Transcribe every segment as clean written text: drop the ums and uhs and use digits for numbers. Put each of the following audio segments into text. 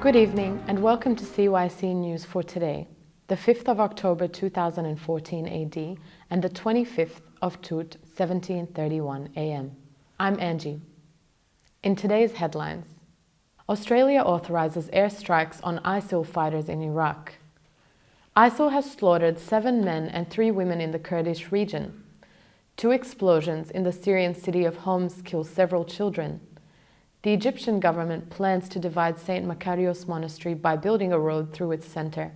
Good evening and welcome to CYC News for today, the 5th of October 2014 AD and the 25th of Tut 1731 AM. I'm Angie. In today's headlines, Australia authorises airstrikes on ISIL fighters in Iraq. ISIL has slaughtered 7 men and 3 women in the Kurdish region. 2 explosions in the Syrian city of Homs kill several children. The Egyptian government plans to divide St Makarios monastery by building a road through its center.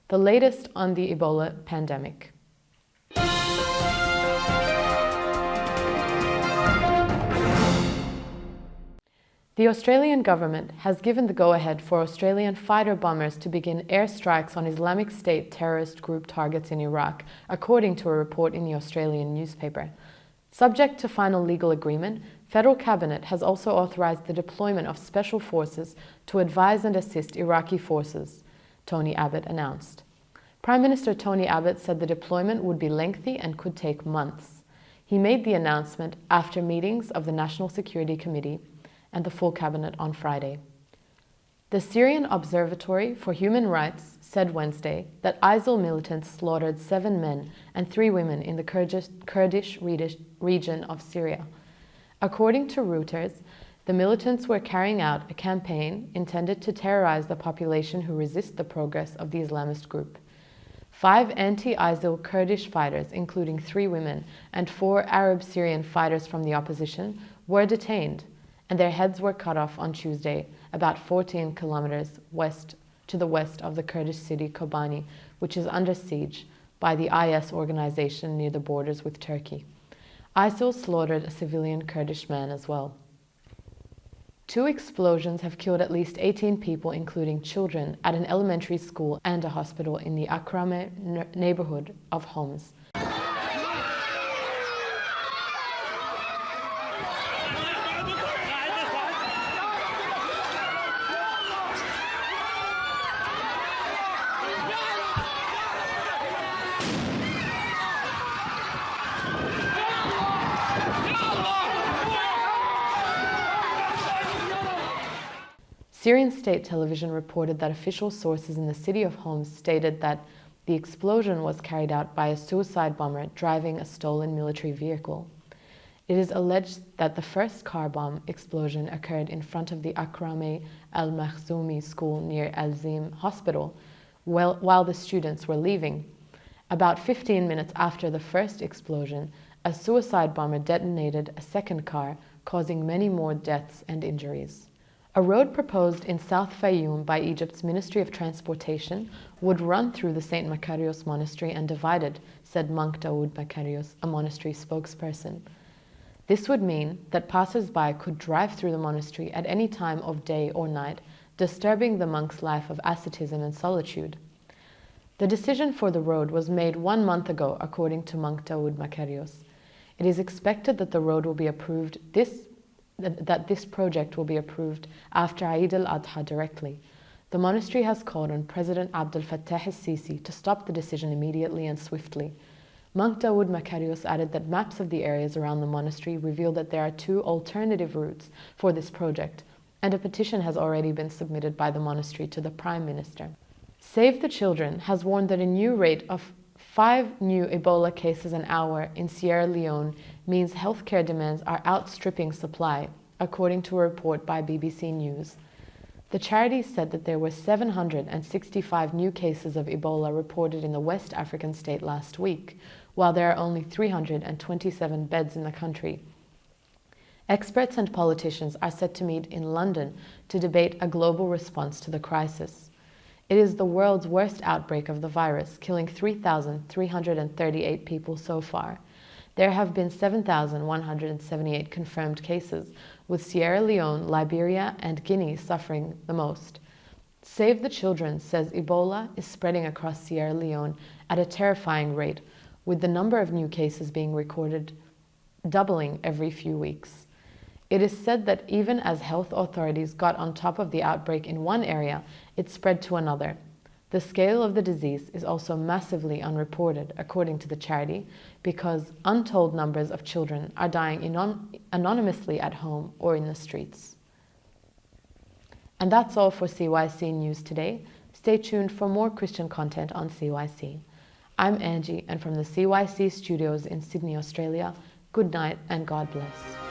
The latest on the Ebola pandemic. The Australian government has given the go-ahead for Australian fighter bombers to begin airstrikes on Islamic State terrorist group targets in Iraq, according to a report in the Australian newspaper. Subject to final legal agreement, Federal Cabinet has also authorised the deployment of special forces to advise and assist Iraqi forces, Tony Abbott announced. Prime Minister Tony Abbott said the deployment would be lengthy and could take months. He made the announcement after meetings of the National Security Committee and the full Cabinet on Friday. The Syrian Observatory for Human Rights said Wednesday that ISIL militants slaughtered 7 men and 3 women in the Kurdish region of Syria. According to Reuters, the militants were carrying out a campaign intended to terrorize the population who resist the progress of the Islamist group. 5 anti-ISIL Kurdish fighters, including 3 women and 4 Arab Syrian fighters from the opposition, were detained, and their heads were cut off on Tuesday, about 14 kilometers to the west of the Kurdish city Kobani, which is under siege by the IS organization near the borders with Turkey. ISIL slaughtered a civilian Kurdish man as well. 2 explosions have killed at least 18 people, including children, at an elementary school and a hospital in the Akrame neighborhood of Homs. Syrian state television reported that official sources in the city of Homs stated that the explosion was carried out by a suicide bomber driving a stolen military vehicle. It is alleged that the first car bomb explosion occurred in front of the Akrame al-Makhzoumi school near Al-Zim hospital while the students were leaving. About 15 minutes after the first explosion, a suicide bomber detonated a second car, causing many more deaths and injuries. A road proposed in South Fayoum by Egypt's Ministry of Transportation would run through the St Makarios monastery and divide it, said monk Dawood Makarios, a monastery spokesperson. This would mean that passers-by could drive through the monastery at any time of day or night, disturbing the monk's life of asceticism and solitude. The decision for the road was made 1 month ago, according to monk Dawood Makarios. It is expected that the road will be approved that this project will be approved after Eid al-Adha directly. The monastery has called on President Abdel Fattah El-Sisi to stop the decision immediately and swiftly. Monk Dawood Makarios added that maps of the areas around the monastery reveal that there are 2 alternative routes for this project, and a petition has already been submitted by the monastery to the Prime Minister. Save the Children has warned that a new rate of 5 new Ebola cases an hour in Sierra Leone means healthcare demands are outstripping supply, according to a report by BBC News. The charity said that there were 765 new cases of Ebola reported in the West African state last week, while there are only 327 beds in the country. Experts and politicians are set to meet in London to debate a global response to the crisis. It is the world's worst outbreak of the virus, killing 3,338 people so far. There have been 7,178 confirmed cases, with Sierra Leone, Liberia, and Guinea suffering the most. Save the Children says Ebola is spreading across Sierra Leone at a terrifying rate, with the number of new cases being recorded doubling every few weeks. It is said that even as health authorities got on top of the outbreak in one area, it spread to another. The scale of the disease is also massively unreported, according to the charity, because untold numbers of children are dying anonymously at home or in the streets. And that's all for CYC News today. Stay tuned for more Christian content on CYC. I'm Angie, and from the CYC studios in Sydney, Australia, good night and God bless.